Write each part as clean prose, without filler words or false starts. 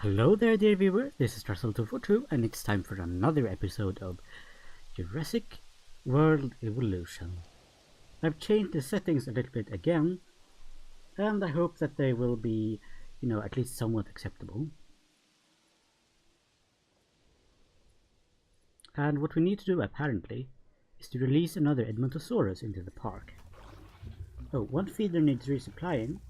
Hello there, dear viewer. This is Russell242, and it's time for another episode of Jurassic World Evolution. I've changed the settings a little bit again, and I hope that they will be, at least somewhat acceptable. And what we need to do, apparently, is to release another Edmontosaurus into the park. Oh, one feeder needs resupplying.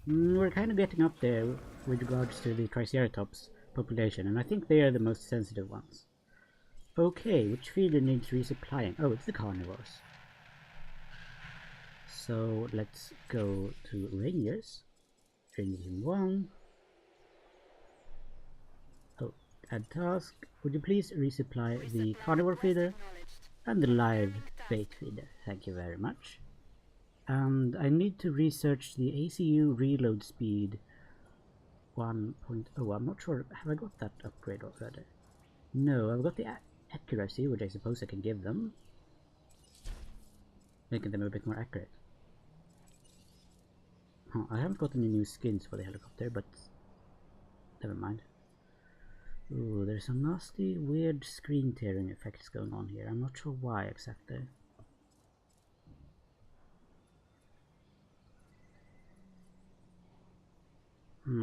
We're kind of getting up there with regards to the Triceratops population, and I think they are the most sensitive ones. Okay, which feeder needs resupplying? Oh, it's the carnivores. So let's go to Rangers. Ranger Team 1. Oh, add task. Would you please resupply the carnivore feeder and the live bait feeder? Thank you very much. And I need to research the ACU reload speed 1.0. I'm not sure. Have I got that upgrade already? No, I've got the accuracy, which I suppose I can give them, making them a bit more accurate. Huh, I haven't got any new skins for the helicopter, but never mind. Ooh, there's some nasty, weird screen tearing effects going on here. I'm not sure why exactly.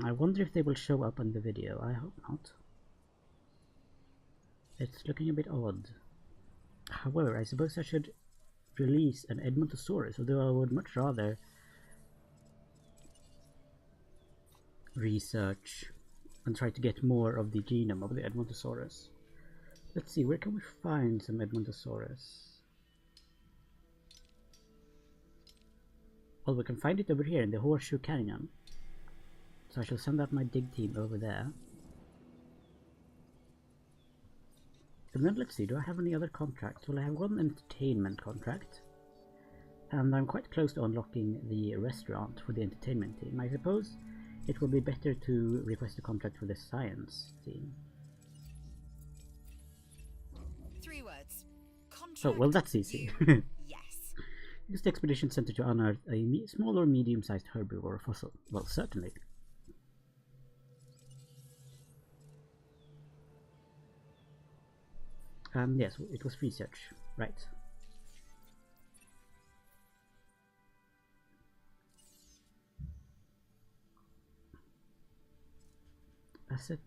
I wonder if they will show up on the video. I hope not. It's looking a bit odd. However, I suppose I should release an Edmontosaurus, although I would much rather research and try to get more of the genome of the Edmontosaurus. Let's see, where can we find some Edmontosaurus? Well, we can find it over here in the Horseshoe Canyon. So I shall send out my dig team over there. And then let's see, do I have any other contracts? Well, I have one entertainment contract. And I'm quite close to unlocking the restaurant for the entertainment team. I suppose it will be better to request a contract for the science team. 3 words. Contract. Oh, well, that's easy. Yes. Use the expedition center to unearth a small or medium-sized herbivore fossil. Well, certainly. Yes, it was research, right. Asset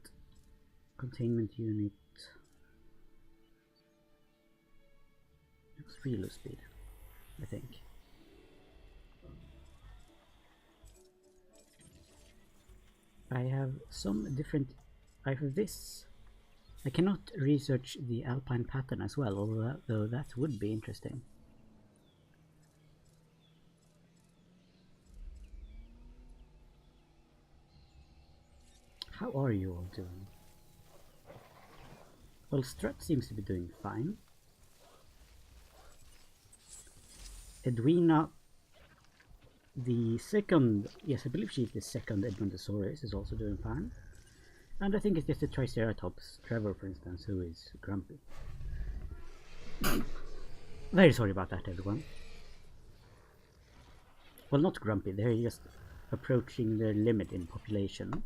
containment unit. It was reload speed, I think. I have some different. I have this. I cannot research the alpine pattern as well, although that would be interesting. How are you all doing? Well, Strut seems to be doing fine. Edwina, the second, yes, I believe she's the second Edmontosaurus, is also doing fine. And I think it's just the Triceratops, Trevor for instance, who is grumpy. Very sorry about that, everyone. Well, not grumpy, they're just approaching their limit in population.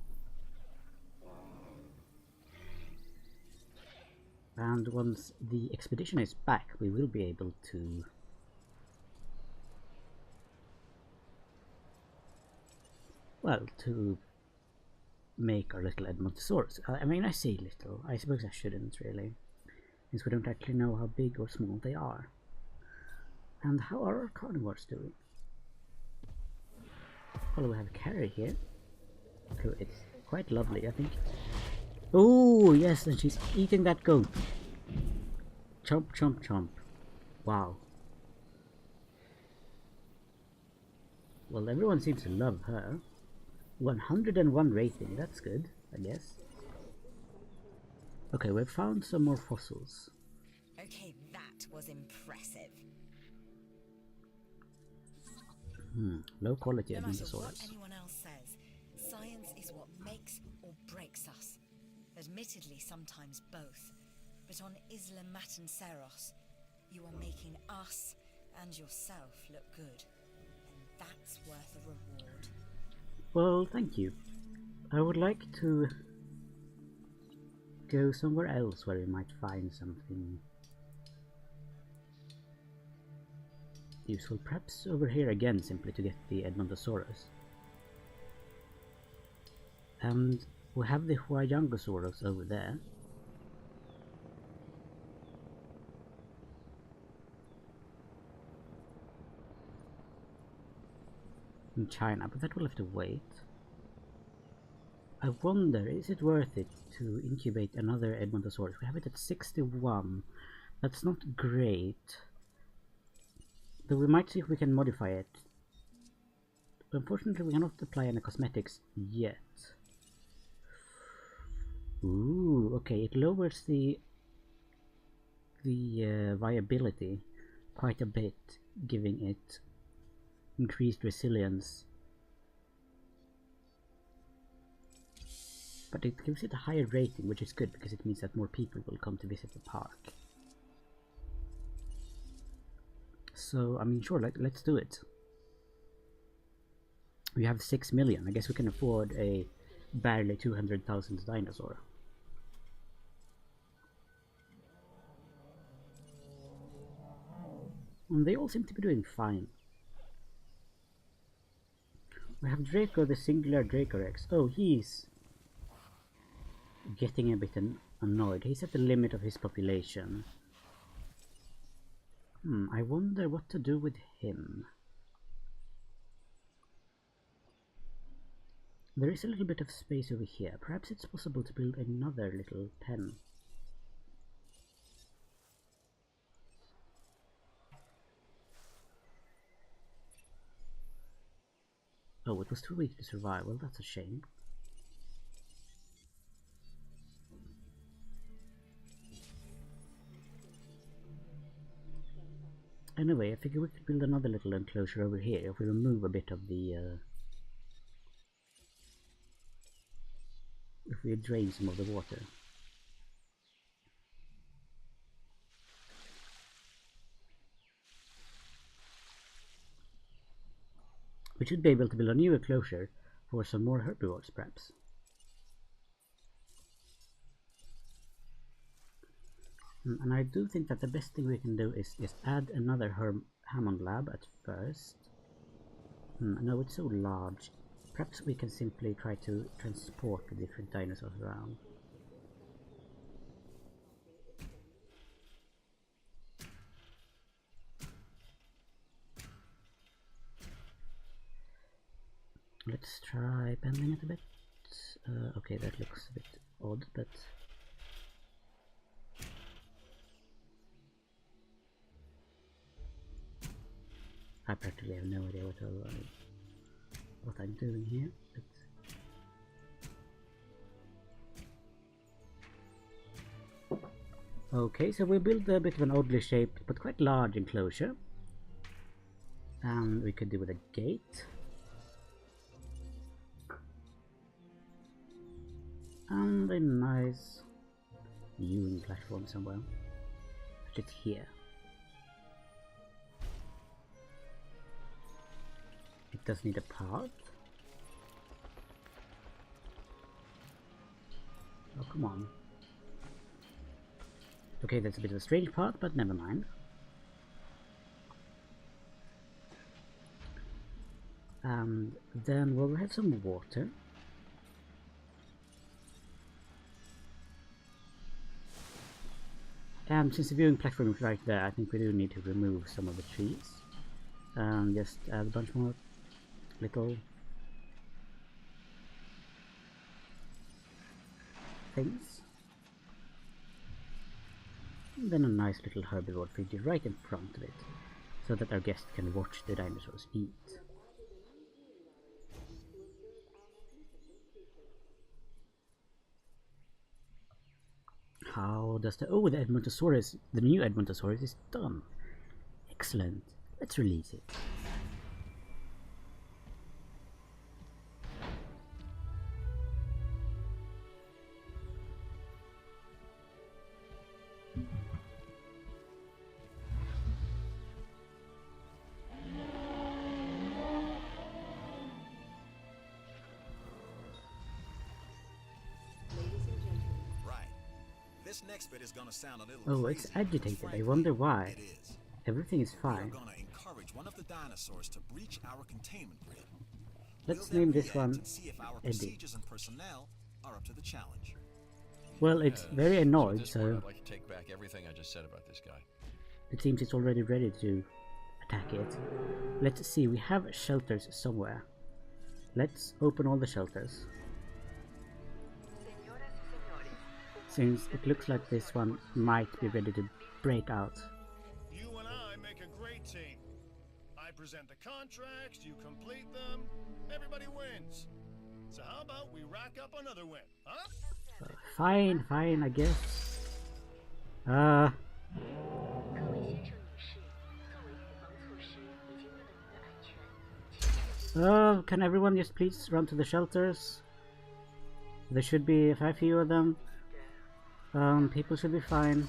And once the expedition is back, we will be able to to make our little Edmontosaurus. I mean, I say little. I suppose I shouldn't really, since we don't actually know how big or small they are. And how are our carnivores doing? Well, we have a carrier here. So it's quite lovely, I think. Oh, yes, and she's eating that goat. Chomp, chomp, chomp. Wow. Well, everyone seems to love her. 101 rating, that's good, I guess. Okay, we've found some more fossils. Okay, that was impressive. Low quality No matter what Edmontosaurus. anyone else says, science is what makes or breaks us. Admittedly, sometimes both. But on Isla Matanceros, you are making us and yourself look good. And that's worth a reward. Well, thank you. I would like to go somewhere else where we might find something useful. Perhaps over here again, simply to get the Edmontosaurus. And we have the Huayangosaurus over there. In China, but that will have to wait. I wonder, is it worth it to incubate another Edmontosaurus? We have it at 61. That's not great. Though we might see if we can modify it. Unfortunately, we cannot apply any cosmetics yet. Ooh, okay, it lowers the viability quite a bit, giving it increased resilience. But it gives it a higher rating, which is good because it means that more people will come to visit the park. So, I mean, sure, let's do it. We have 6 million. I guess we can afford a barely 200,000 dinosaur. And they all seem to be doing fine. We have Draco, the singular Dracorex. Oh, he's getting a bit annoyed. He's at the limit of his population. I wonder what to do with him. There is a little bit of space over here. Perhaps it's possible to build another little pen. Oh, it was too weak to survive. Well, that's a shame. Anyway, I figure we could build another little enclosure over here if we remove a bit of the... if we drain some of the water. We should be able to build a new enclosure for some more herbivores, perhaps. And I do think that the best thing we can do is add another Hammond lab at first. No, it's so large. Perhaps we can simply try to transport the different dinosaurs around. Let's try bending it a bit. Okay, that looks a bit odd, but... I practically have no idea what I'm doing here. But... okay, so we built a bit of an oddly shaped but quite large enclosure. And we could do with a gate. And a nice viewing platform somewhere. Just here. It does need a path. Oh, come on. Okay, that's a bit of a strange path, but never mind. And then we'll have some water. And since the viewing platform is right there, I think we do need to remove some of the trees. And just add a bunch more little things. And then a nice little herbivore figure right in front of it, so that our guests can watch the dinosaurs eat. How does the... oh, the Edmontosaurus, the new Edmontosaurus is done. Excellent. Let's release it. This next bit is gonna sound a little Oh, crazy, it's but agitated. I frankly, wonder why. It is. Everything is We are fine. gonna encourage one of the dinosaurs to breach our containment grid. Let's We'll name then this react one and see if our Eddie. procedures and personnel are up to the challenge. Well, it's very So at annoyed, this point, so I'd like to take back everything I just said about this guy. it seems it's already ready to attack it. Let's see, we have shelters somewhere. Let's open all the shelters. Since it looks like this one might be ready to break out. You and I make a great team. I present the contracts, you complete them, everybody wins. So how about we rack up another win, huh? Fine, I guess. Can everyone just please run to the shelters? There should be a fair few of them. People should be fine.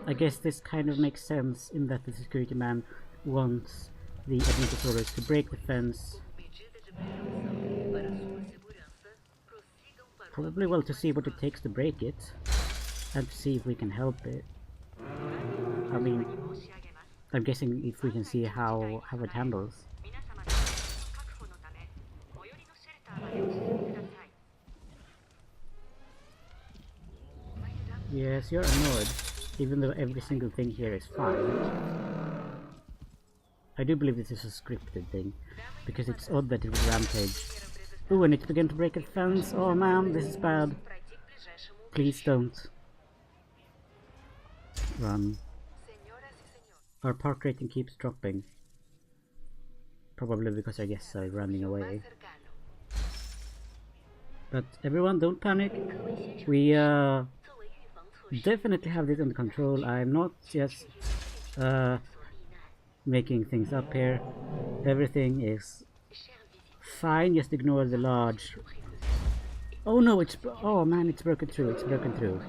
I guess this kind of makes sense in that the security man wants the Dinosaurs to break the fence. Probably well to see what it takes to break it, and to see if we can help it. I mean, I'm guessing if we can see how it handles. Yes, you're annoyed, even though every single thing here is fine. I do believe this is a scripted thing, because it's odd that it would rampage. Ooh, and it's begun to break a fence. Oh man, this is bad. Please don't. Run. Our park rating keeps dropping. Probably because I guess I'm running away. But everyone, don't panic. We definitely have this under control. I'm not just making things up here. Everything is fine. Just ignore the large. Oh no! Oh man! It's broken through. It's broken through.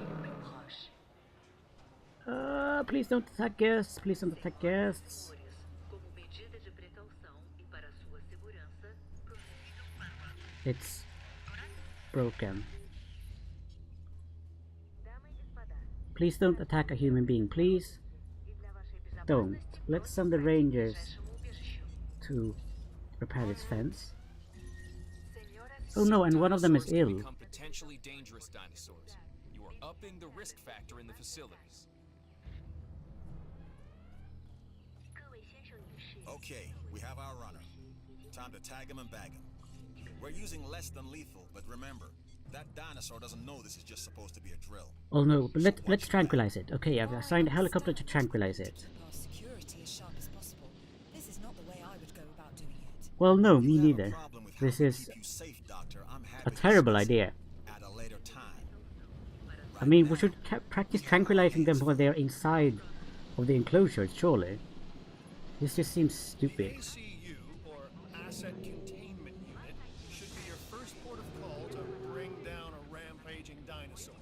Please don't attack guests. Please don't attack guests. It's broken. Please don't attack a human being, please. Don't. Let's send the rangers to repair this fence. Oh no, and one of them is ill. Become potentially dangerous dinosaurs. You are upping the risk factor in the facilities. Okay, we have our runner. Time to tag him and bag him. We're using less than lethal, but remember, that dinosaur doesn't know this is just supposed to be a drill. Oh no, but let's tranquilize it. Okay, I've assigned a helicopter to tranquilize it. Keep our security as sharp as possible. This is not the way I would go about doing it. Well, no, me If you have a neither. problem with how This we is keep you safe, Doctor, I'm happy a to terrible discuss it idea. at a later time. I mean, we should practice tranquilizing them while they're inside of the enclosure, surely. This just seems stupid. ACU, or Asset Containment Unit, should be your first port of call to bring down a rampaging dinosaur.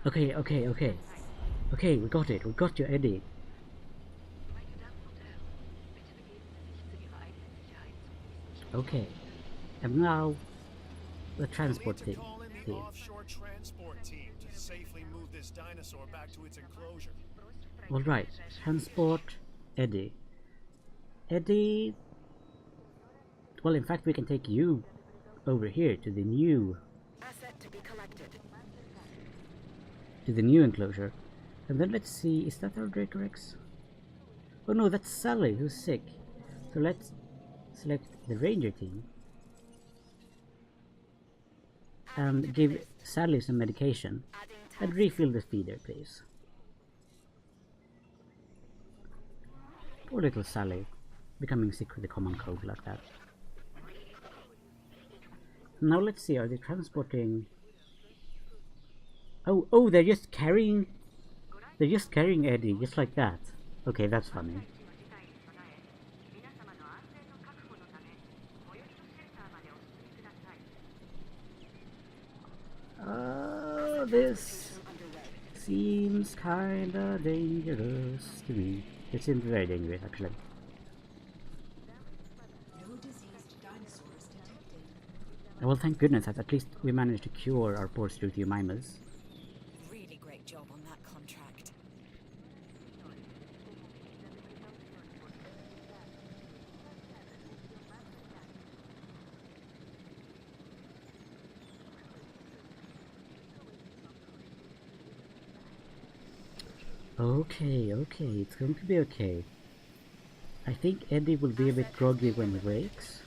Okay. Okay, we got it. We got you, Eddie. Okay. And now, the transport We'll need team. to call in the offshore transport team to safely move this dinosaur back to its enclosure. Alright, transport Eddie. Eddie... Well, in fact, we can take you over here to the new... Asset to be collected. to the new enclosure. And then let's see, is that our Dracorex? Oh no, that's Sally, who's sick. So let's select the ranger team. And give Sally some medication. And refill the feeder, please. Poor little Sally, becoming sick with a common cold like that. Now let's see, are they transporting... Oh, they're just carrying Eddie, just like that. Okay, that's funny. This seems kinda dangerous to me. It seems very dangerous, actually. No diseased dinosaurs detected. Well, thank goodness that at least we managed to cure our poor Struthiomimus. Really great job on that contract. Okay, it's going to be okay. I think Eddie will be a bit groggy when he wakes.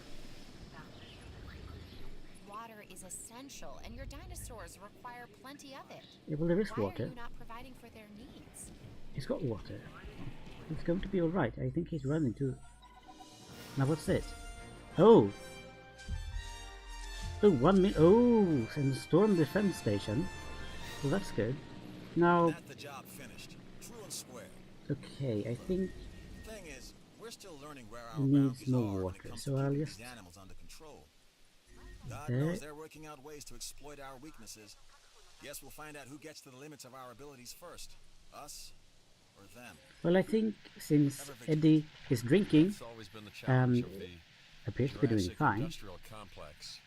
Water is essential, and your dinosaurs require plenty of it. Yeah, well, there is Why water. are you not providing for their needs? He's got water. It's going to be alright. I think he's running too. Now what's this? Oh! Oh, 1 minute. Oh! And storm defense station. Well, that's good. Now, That's the job finished. True and square. okay, I think Thing is, we're still learning where our he needs boundaries more are when it water, comes so to I'll keeping just... these animals under control. God There. knows they're working out ways to exploit our weaknesses. Guess we'll find out who gets to the limits of our abilities first. Us or them. Well, I think since Eddie is drinking, It's always been the challenge of the appears to be doing Jurassic fine. industrial complex.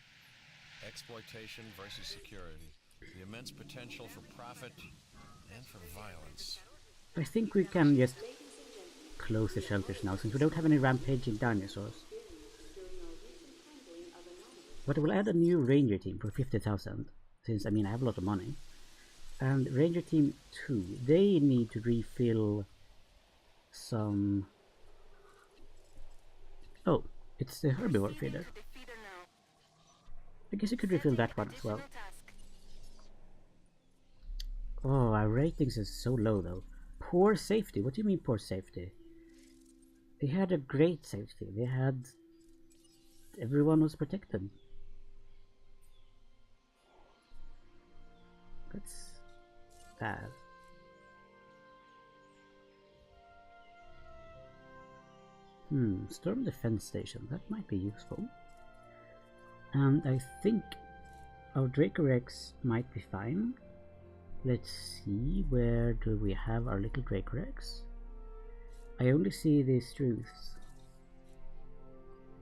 Exploitation versus security. The immense potential for profit and for violence. I think we can just close the shelters now, since we don't have any rampaging dinosaurs. But we'll add a new ranger team for 50,000, since, I mean, I have a lot of money. And ranger team 2, they need to refill some... Oh, it's the herbivore feeder. I guess you could refill that one as well. Oh, our ratings is so low though. Poor safety. What do you mean poor safety? They had a great safety. They had... Everyone was protected. That's bad. Storm defense station. That might be useful. And I think our Dracorex might be fine. Let's see, where do we have our little Dracorex? I only see these truths.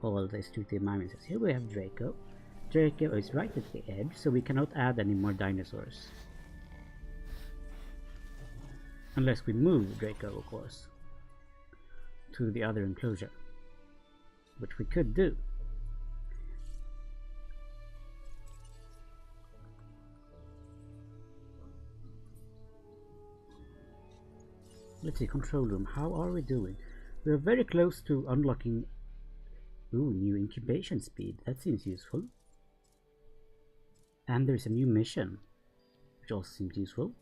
All the Struthiomimus. Here we have Draco. Draco is right at the edge, so we cannot add any more dinosaurs. Unless we move Draco, of course, to the other enclosure, which we could do. Let's see, control room. How are we doing? We are very close to unlocking... Ooh, new incubation speed. That seems useful. And there's a new mission, which also seems useful.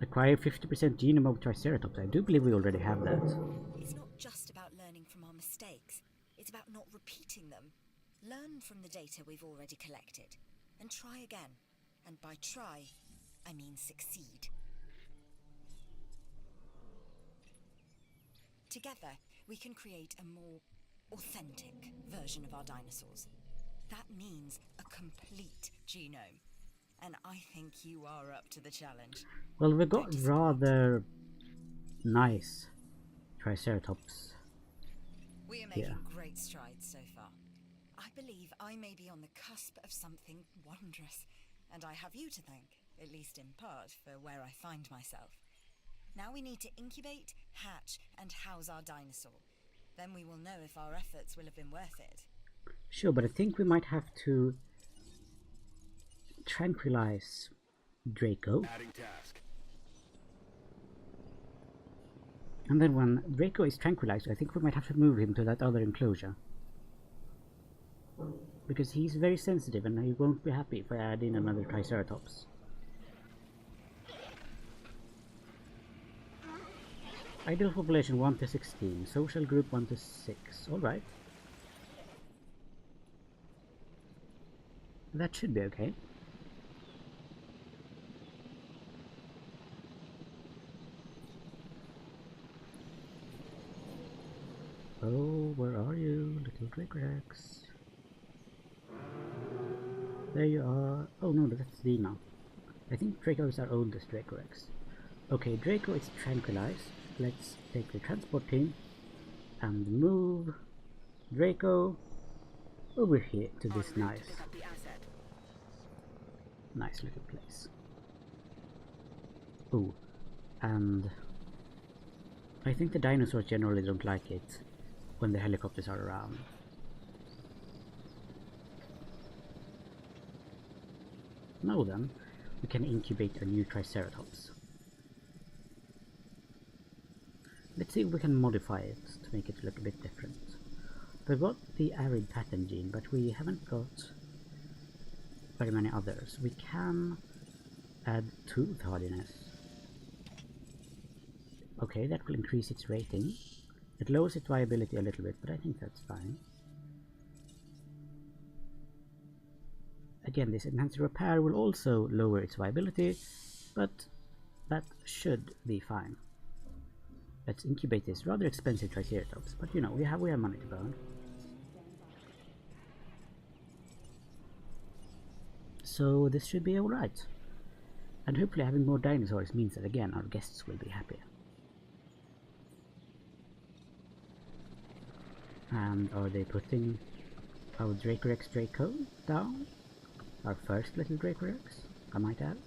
Acquire 50% genome of Triceratops. I do believe we already have that. It's not just about learning from our mistakes. It's about not repeating them. Learn from the data we've already collected. And try again. And by try, I mean succeed. Together, we can create a more authentic version of our dinosaurs. That means a complete genome. And I think you are up to the challenge. Well, we got rather nice Triceratops. We are making great strides so far. I believe I may be on the cusp of something wondrous, and I have you to thank, at least in part, for where I find myself. Now we need to incubate, hatch, and house our dinosaur. Then we will know if our efforts will have been worth it. Sure, but I think we might have to tranquilize Draco. Adding task. And then when Draco is tranquilized, I think we might have to move him to that other enclosure. Because he's very sensitive and he won't be happy if I add in another Triceratops. Ideal population 1 to 16, social group 1 to 6. Alright. That should be okay. Oh, where are you, little Dracorex? There you are. Oh no, that's Dina. I think Draco is our oldest Dracorex. Okay, Draco is tranquilized. Let's take the transport team and move Draco over here to this nice little place. Ooh, and I think the dinosaurs generally don't like it when the helicopters are around. Now then, we can incubate a new Triceratops. Let's see if we can modify it to make it look a bit different. We've got the arid pattern gene, but we haven't got very many others. We can add tooth hardiness. Okay, that will increase its rating. It lowers its viability a little bit, but I think that's fine. Again, this enhanced repair will also lower its viability, but that should be fine. Let's incubate this rather expensive Triceratops, but you know, we have money to burn. So this should be alright. And hopefully having more dinosaurs means that again our guests will be happier. And are they putting our Dracorex Draco down? Our first little Dracorex, I might add.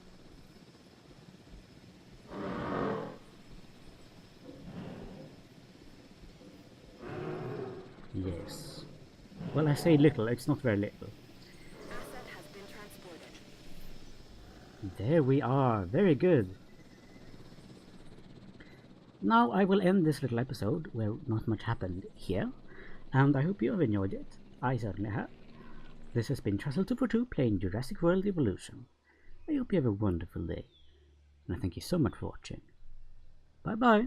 Yes. Well, I say little, it's not very little. Asset has been transported. There we are, very good. Now I will end this little episode where not much happened here, and I hope you have enjoyed it. I certainly have. This has been Trussell242 playing Jurassic World Evolution. I hope you have a wonderful day, and I thank you so much for watching. Bye bye!